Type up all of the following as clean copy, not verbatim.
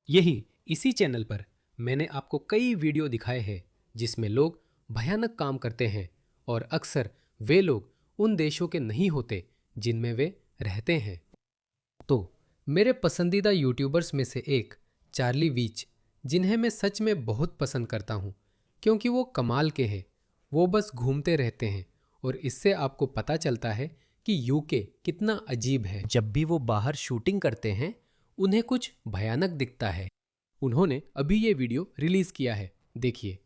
यही इसी चैनल पर मैंने आपको कई वीडियो दिखाए हैं जिसमें लोग भयानक काम करते हैं और अक्सर वे लोग उन देशों के नहीं होते जिनमें वे रहते हैं। तो मेरे पसंदीदा यूट्यूबर्स में से एक चार्ली वीच, जिन्हें मैं सच में बहुत पसंद करता हूँ क्योंकि वो कमाल के हैं। वो बस घूमते रहते हैं और इससे आपको पता चलता है कि यूके कितना अजीब है। जब भी वो बाहर शूटिंग करते हैं उन्हें कुछ भयानक दिखता है। उन्होंने अभी ये वीडियो रिलीज किया है, देखिए।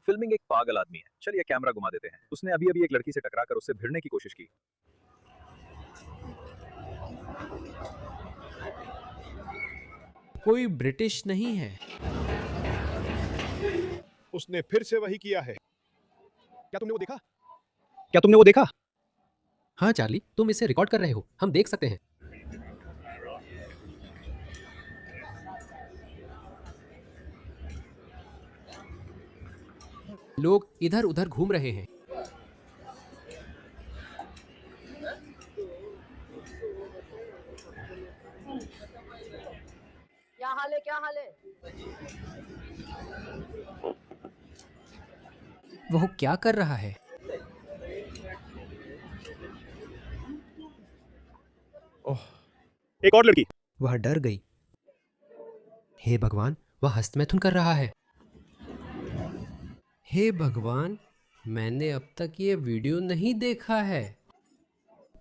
फिल्मिंग एक पागल आदमी है। चलिए कैमरा घुमा देते हैं। उसने अभी अभी एक लड़की से टकराकर उससे भिड़ने की कोशिश की। कोई ब्रिटिश नहीं है। उसने फिर से वही किया है। क्या तुमने वो देखा? क्या तुमने वो देखा? हाँ चार्ली, तुम इसे रिकॉर्ड कर रहे हो, हम देख सकते हैं। लोग इधर उधर घूम रहे हैं। क्या हाल है, क्या हाल है? वह क्या कर रहा है? ओह, एक और लड़की। वह डर गई। हे भगवान, वह हस्तमैथुन कर रहा है। हे भगवान, मैंने अब तक ये वीडियो नहीं देखा है।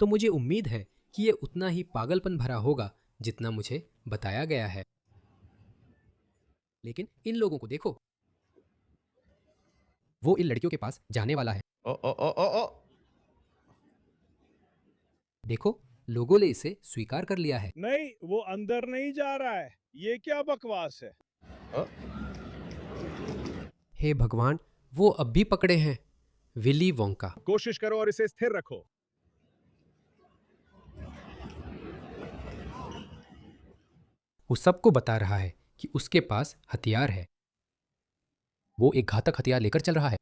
तो मुझे उम्मीद है कि ये उतना ही पागलपन भरा होगा जितना मुझे बताया गया है। लेकिन इन लोगों को देखो, वो इन लड़कियों के पास जाने वाला है। ओ ओ ओ ओ ओ देखो, लोगों ने इसे स्वीकार कर लिया है। नहीं, वो अंदर नहीं जा रहा है। ये क्या बकवास है? हे भगवान, वो अब भी पकड़े हैं। Willy Wonka. कोशिश करो और इसे स्थिर रखो। वो सबको बता रहा है कि उसके पास हथियार है। वो एक घातक हथियार लेकर चल रहा है।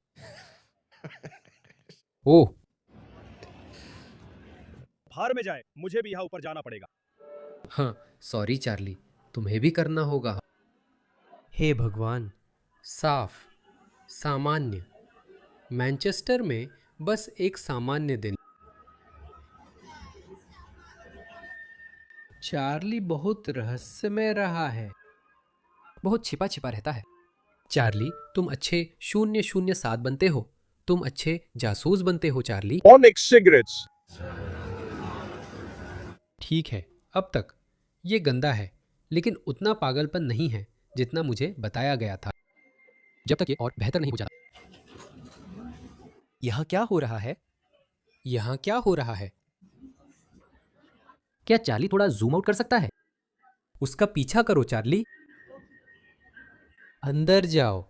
ओह, बाहर में जाए, मुझे भी यहाँ ऊपर जाना पड़ेगा। हाँ, सॉरी चार्ली, तुम्हें भी करना होगा। हे भगवान, साफ, सामान्य। मैनचेस्टर में बस एक सामान्य दिन। चार्ली बहुत रहस्यमय रहा है। बहुत छिपा छिपा रहता है। चार्ली, तुम अच्छे 007 बनते हो। तुम अच्छे जासूस बनते हो चार्ली। Onyx cigarettes. ठीक है, अब तक ये गंदा है, लेकिन उतना पागलपन नहीं है जितना मुझे बताया गया था। जब तक ये और बेहतर नहीं हो जाता। यहाँ क्या हो रहा है? यहाँ क्या हो रहा है? क्या चार्ली थोड़ा जूम आउट कर सकता है? उसका पीछा करो चार्ली। अंदर जाओ।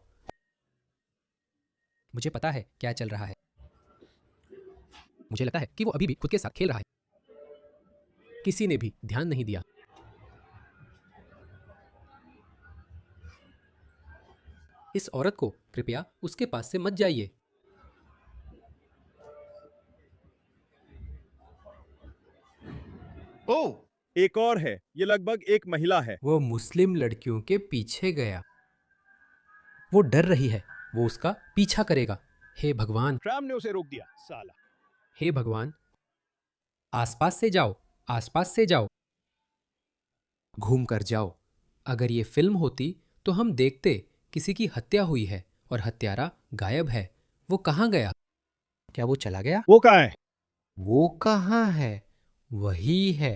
मुझे पता है क्या चल रहा है। मुझे लगता है कि वो अभी भी खुद के साथ खेल रहा है। किसी ने भी ध्यान नहीं दिया। इस औरत को कृपया उसके पास से मत जाइए। ओह, एक और है। ये लगभग एक महिला है। वो मुस्लिम लड़कियों के पीछे गया। वो डर रही है। वो उसका पीछा करेगा। हे भगवान, ट्राम ने उसे रोक दिया, साला। हे भगवान, आसपास से जाओ, आसपास से जाओ। घूम कर जाओ। अगर ये फिल्म होती तो हम देखते किसी की हत्या हुई है और हत्यारा गायब है। वो कहाँ गया? क्या वो चला गया? वो कहाँ है? वो कहाँ है? वही है।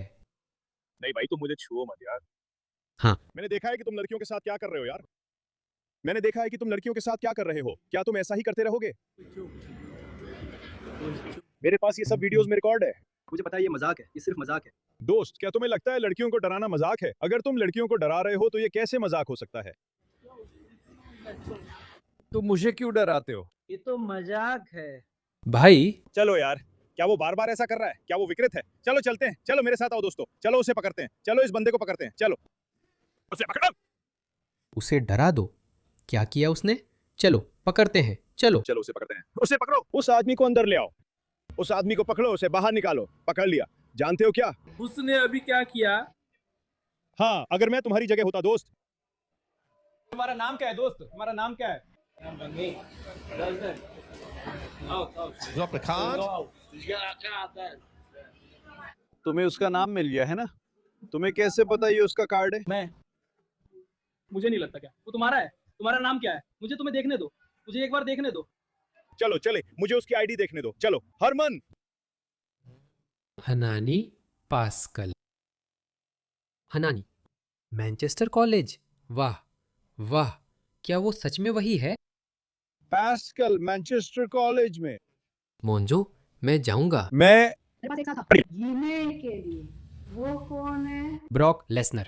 नहीं भाई, तुम मुझे छुओ मत यार। हाँ। मैंने देखा है कि तुम लड़कियों के साथ क्या कर रहे हो यार। मैंने देखा है कि तुम लड़कियों के साथ क्या कर रहे हो। क्या तुम ऐसा ही करते रहोगे? मेरे पास ये सब वीडियोस में रिकॉर्ड है। मुझे पता है ये मजाक है, ये सिर्फ मजाक है। दोस्त, क्या तुम्हें लगता है लड़कियों को डराना मजाक है? अगर तुम लड़कियों को डरा रहे हो तो ये कैसे मजाक हो सकता है? तुम मुझे क्यों डराते हो? ये तो मजाक है। भाई, चलो यार, क्या वो बार बार ऐसा कर रहा है? क्या वो विकृत है? चलो चलते हैं। चलो मेरे साथ आओ दोस्तों। चलो उसे पकड़ते हैं। चलो इस बंदे को पकड़ते हैं। चलो उसे पकड़ो। उसे डरा दो। क्या किया उसने? चलो पकड़ते हैं। चलो। चलो उसे पकड़ते हैं। उसे पकड़ो। उस आदमी को अंदर ले आओ। उस आदमी को पकड़ो, उसे बाहर निकालो। पकड़ लिया। जानते हो क्या? उसने अभी क्या किया? हाँ, अगर मैं तुम्हारी जगह होता दोस्त, तुम्हारा नाम क्या है दोस्त? तुम्हारा नाम क्या है? Drop the card. तुम्हें उसका नाम मिल गया है ना? तुम्हें कैसे पता ये उसका कार्ड है? मुझे नहीं लगता। क्या वो तुम्हारा है? तुम्हारा नाम क्या है? मुझे तुम्हें देखने दो, मुझे एक बार देखने दो। चलो चले, मुझे उसकी आईडी देखने दो। चलो Herman. Hanani Pascal. Hanani, Manchester college. वाह वाह, क्या वो सच में वही है? पास्कल मैनचेस्टर कॉलेज में। मोन्जो, मैं जाऊंगा। मैं जीने के लिए वो कौन है? Brock Lesnar.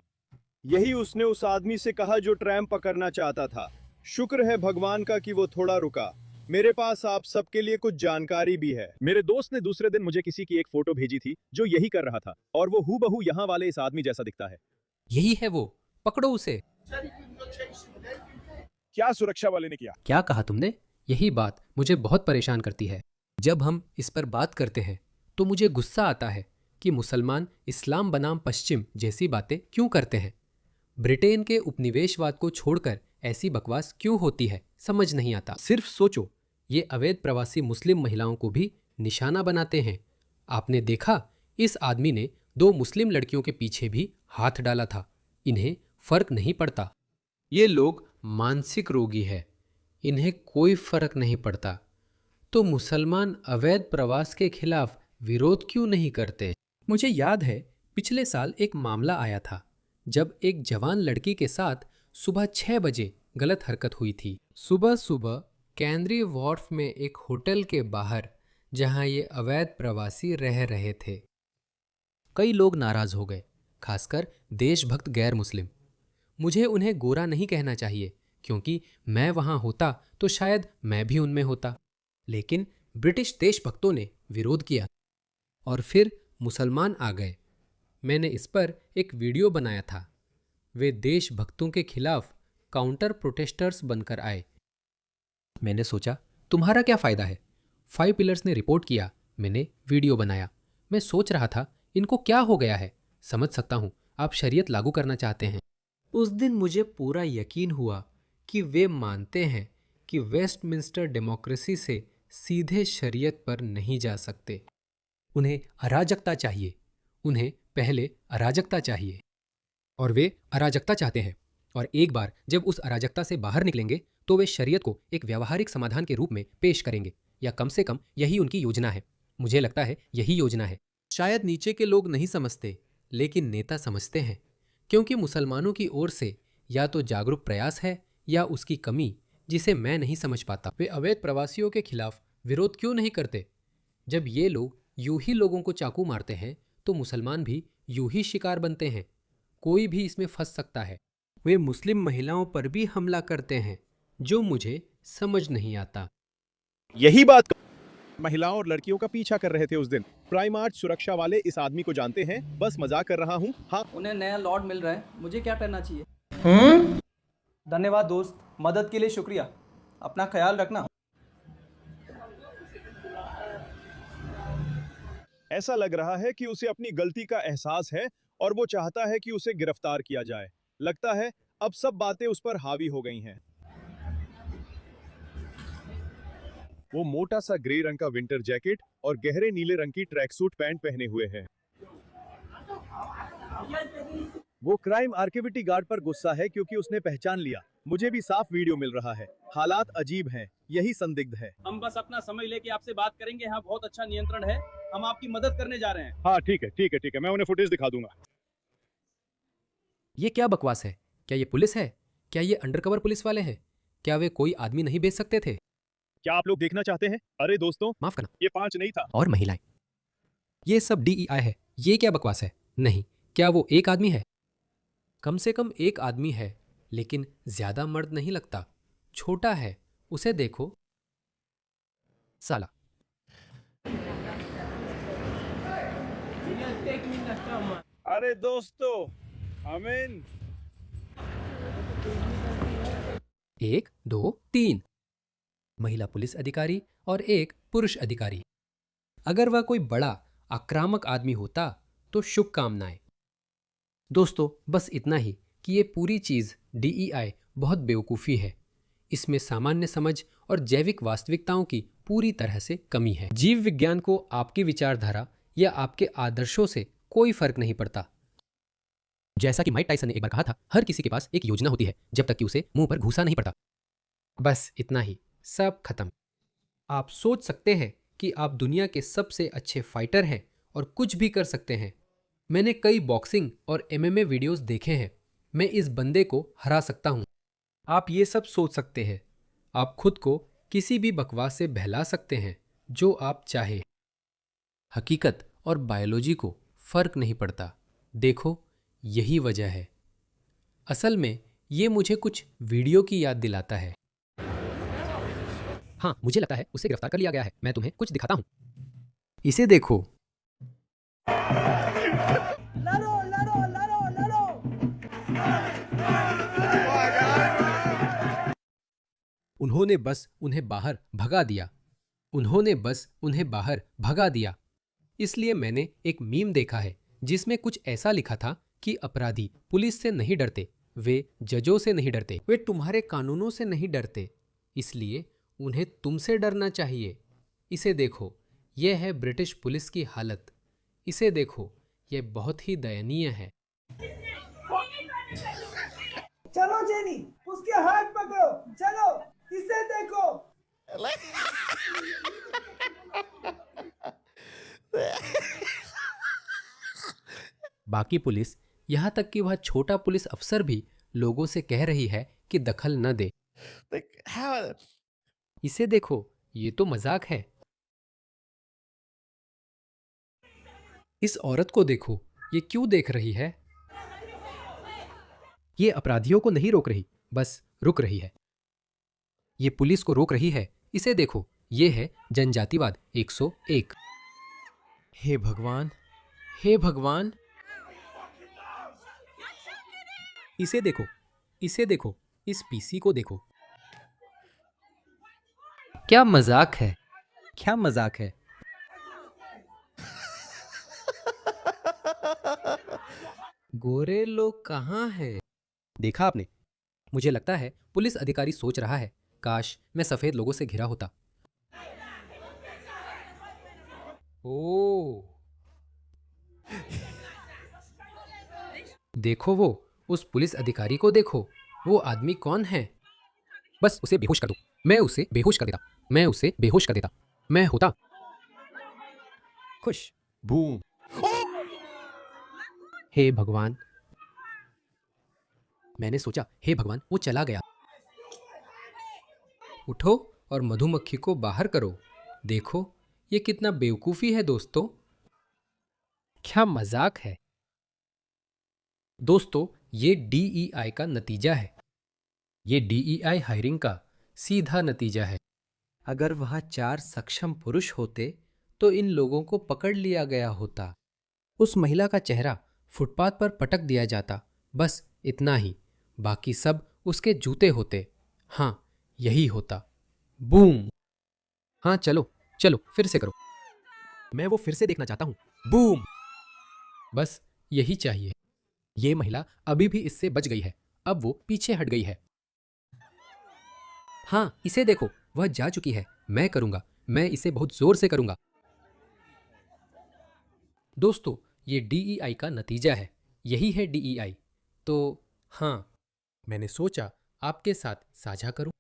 यही उसने उस आदमी से कहा जो ट्रैम पकड़ना चाहता था। शुक्र है भगवान का कि वो थोड़ा रुका। मेरे पास आप सबके लिए कुछ जानकारी भी है। मेरे दोस्त ने दूसरे दिन मुझे किसी की एक फोटो भेजी थी जो यही कर रहा था, और वो हूबहू यहाँ वाले इस आदमी जैसा दिखता है। यही है वो, पकड़ो उसे। क्या सुरक्षा वाले ने किया? क्या कहा तुमने? यही बात मुझे बहुत परेशान करती है। जब हम इस पर बात करते हैं तो मुझे गुस्सा आता है कि मुसलमान इस्लाम बनाम पश्चिम जैसी बातें क्यों करते हैं। ब्रिटेन के उपनिवेशवाद को छोड़कर ऐसी बकवास क्यों होती है, समझ नहीं आता। सिर्फ सोचो, ये अवैध प्रवासी मुस्लिम महिलाओं को भी निशाना बनाते हैं। आपने देखा, इस आदमी ने 2 मुस्लिम लड़कियों के पीछे भी हाथ डाला था। इन्हें फर्क नहीं पड़ता। ये लोग मानसिक रोगी है, इन्हें कोई फर्क नहीं पड़ता। तो मुसलमान अवैध प्रवास के खिलाफ विरोध क्यों नहीं करते? मुझे याद है, पिछले साल एक मामला आया था जब एक जवान लड़की के साथ सुबह 6 बजे गलत हरकत हुई थी। सुबह सुबह कैनरी वॉर्फ में एक होटल के बाहर, जहां ये अवैध प्रवासी रह रहे थे। कई लोग नाराज हो गए, खासकर देशभक्त गैर मुस्लिम। मुझे उन्हें गोरा नहीं कहना चाहिए, क्योंकि मैं वहां होता तो शायद मैं भी उनमें होता। लेकिन ब्रिटिश देशभक्तों ने विरोध किया और फिर मुसलमान आ गए। मैंने इस पर एक वीडियो बनाया था। वे देशभक्तों के खिलाफ काउंटर प्रोटेस्टर्स बनकर आए। मैंने सोचा, तुम्हारा क्या फ़ायदा है? 5 पिलर्स ने रिपोर्ट किया, मैंने वीडियो बनाया। मैं सोच रहा था, इनको क्या हो गया है? समझ सकता हूँ, आप शरीयत लागू करना चाहते हैं। उस दिन मुझे पूरा यकीन हुआ कि वे मानते हैं कि वेस्टमिंस्टर डेमोक्रेसी से सीधे शरीयत पर नहीं जा सकते। उन्हें अराजकता चाहिए, उन्हें पहले अराजकता चाहिए, और वे अराजकता चाहते हैं। और एक बार जब उस अराजकता से बाहर निकलेंगे तो वे शरीयत को एक व्यावहारिक समाधान के रूप में पेश करेंगे, या कम से कम यही उनकी योजना है। मुझे लगता है यही योजना है। शायद नीचे के लोग नहीं समझते, लेकिन नेता समझते हैं, क्योंकि मुसलमानों की ओर से या तो जागरूक प्रयास है या उसकी कमी, जिसे मैं नहीं समझ पाता। वे अवैध प्रवासियों के खिलाफ विरोध क्यों नहीं करते? जब ये लोग यूं ही लोगों को चाकू मारते हैं तो मुसलमान भी यूं ही शिकार बनते हैं। कोई भी इसमें फंस सकता है। वे मुस्लिम महिलाओं पर भी हमला करते हैं, जो मुझे समझ नहीं आता। यही बात महिलाओं और लड़कियों का पीछा कर रहे थे उस दिन। प्राइम आर्ट सुरक्षा वाले इस आदमी को जानते हैं, बस मजाक कर रहा हूँ। हाँ, उन्हें नया लॉर्ड मिल रहा है, मुझे क्या करना चाहिए? धन्यवाद दोस्त, मदद के लिए शुक्रिया। अपना ख्याल रखना। ऐसा लग रहा है कि उसे अपनी गलती का एहसास है और वो चाहता है कि उसे गिरफ्तार किया जाए। लगता है अब सब बातें उस पर हावी हो गई हैं। वो मोटा सा ग्रे रंग का विंटर जैकेट और गहरे नीले रंग की ट्रैक सूट पैंट पहने हुए है। वो क्राइम आर्किविटी गार्ड पर गुस्सा है क्योंकि उसने पहचान लिया। मुझे भी साफ वीडियो मिल रहा है। हालात अजीब हैं, यही संदिग्ध है। हम बस अपना समय लेके आपसे बात करेंगे। यहाँ बहुत अच्छा नियंत्रण है, हम आपकी मदद करने जा रहे हैं। हाँ ठीक है ठीक है ठीक है, मैं उन्हें फुटेज दिखा दूंगा। ये क्या बकवास है? क्या ये पुलिस है? क्या ये अंडरकवर पुलिस वाले हैं? क्या वे कोई आदमी नहीं भेज सकते थे? क्या आप लोग देखना चाहते हैं? अरे दोस्तों, माफ करना, ये 5 नहीं था। और महिलाएं, ये सब DEI है। ये क्या बकवास है? नहीं, क्या वो एक आदमी है? कम से कम एक आदमी है, लेकिन ज्यादा मर्द नहीं लगता। छोटा है, उसे देखो साला। अरे दोस्तों, अमीन 1, 2, 3 महिला पुलिस अधिकारी और एक पुरुष अधिकारी। अगर वह कोई बड़ा आक्रामक आदमी होता तो शुभकामनाएं। दोस्तों, बस इतना ही। कि ये पूरी चीज़ DEI बहुत बेवकूफ़ी है। इसमें सामान्य समझ और जैविक वास्तविकताओं की पूरी तरह से कमी है। जीव विज्ञान को आपकी विचारधारा या आपके आदर्शों से कोई फर्क नहीं पड़ता। जैसा कि माइक टायसन ने एक बार कहा था, हर किसी के पास एक योजना होती है जब तक कि उसे मुंह पर घूसा नहीं पड़ता। बस इतना ही, सब खत्म। आप सोच सकते हैं कि आप दुनिया के सबसे अच्छे फाइटर हैं और कुछ भी कर सकते हैं। मैंने कई बॉक्सिंग और MMA वीडियोस देखे हैं। मैं इस बंदे को हरा सकता हूं। आप ये सब सोच सकते हैं। आप खुद को किसी भी बकवास से बहला सकते हैं जो आप चाहे। हकीकत और बायोलॉजी को फर्क नहीं पड़ता। देखो, यही वजह है। असल में ये मुझे कुछ वीडियो की याद दिलाता है। हाँ, मुझे लगता है उसे गिरफ्तार कर लिया गया है। मैं तुम्हें कुछ दिखाता हूं। इसे देखो। उन्होंने बस उन्हें बाहर भगा दिया। इसलिए मैंने एक मीम देखा है जिसमें कुछ ऐसा लिखा था कि अपराधी पुलिस से नहीं डरते, वे जजों से नहीं डरते, वे तुम्हारे कानूनों से नहीं डरते, इसलिए उन्हें तुमसे डरना चाहिए। इसे देखो, यह है ब्रिटिश पुलिस की हालत। इसे देखो, यह बहुत ही दयनीय है। चलो जेनी, उसके हाथ पकड़ो, चलो, इसे देखो। बाकी पुलिस, यहाँ तक कि वह छोटा पुलिस अफसर भी लोगों से कह रही है कि दखल न दे। इसे देखो, ये तो मजाक है। इस औरत को देखो, ये क्यों देख रही है? ये अपराधियों को नहीं रोक रही, बस रुक रही है। ये पुलिस को रोक रही है। इसे देखो, ये है जनजातिवाद 101। हे भगवान, हे भगवान। इसे देखो, इसे देखो, इस पीसी को देखो। क्या मजाक है, क्या मजाक है। गोरे लोग कहाँ हैं? देखा आपने? मुझे लगता है पुलिस अधिकारी सोच रहा है, काश मैं सफेद लोगों से घिरा होता। ओ, देखो वो, उस पुलिस अधिकारी को देखो। वो आदमी कौन है? बस उसे बेहोश कर दो। मैं उसे बेहोश कर देता। मैं उसे बेहोश कर देता। मैं होता खुश। बूम। हे भगवान। मैंने सोचा, हे भगवान, वो चला गया। उठो और मधुमक्खी को बाहर करो। देखो, ये कितना बेवकूफी है दोस्तों। क्या मजाक है। दोस्तों, ये DEI का नतीजा है। ये DEI हायरिंग का सीधा नतीजा है। अगर वह 4 सक्षम पुरुष होते तो इन लोगों को पकड़ लिया गया होता। उस महिला का चेहरा फुटपाथ पर पटक दिया जाता, बस इतना ही। बाकी सब उसके जूते होते। हाँ, यही होता। बूम। हाँ, चलो चलो, फिर से करो। मैं वो फिर से देखना चाहता हूं। बूम। बस यही चाहिए। ये महिला अभी भी इससे बच गई है। अब वो पीछे हट गई है। हाँ, इसे देखो, वह जा चुकी है। मैं करूंगा, मैं इसे बहुत जोर से करूंगा। दोस्तों, ये DEI का नतीजा है। यही है DEI। तो हाँ, मैंने सोचा आपके साथ साझा करूं।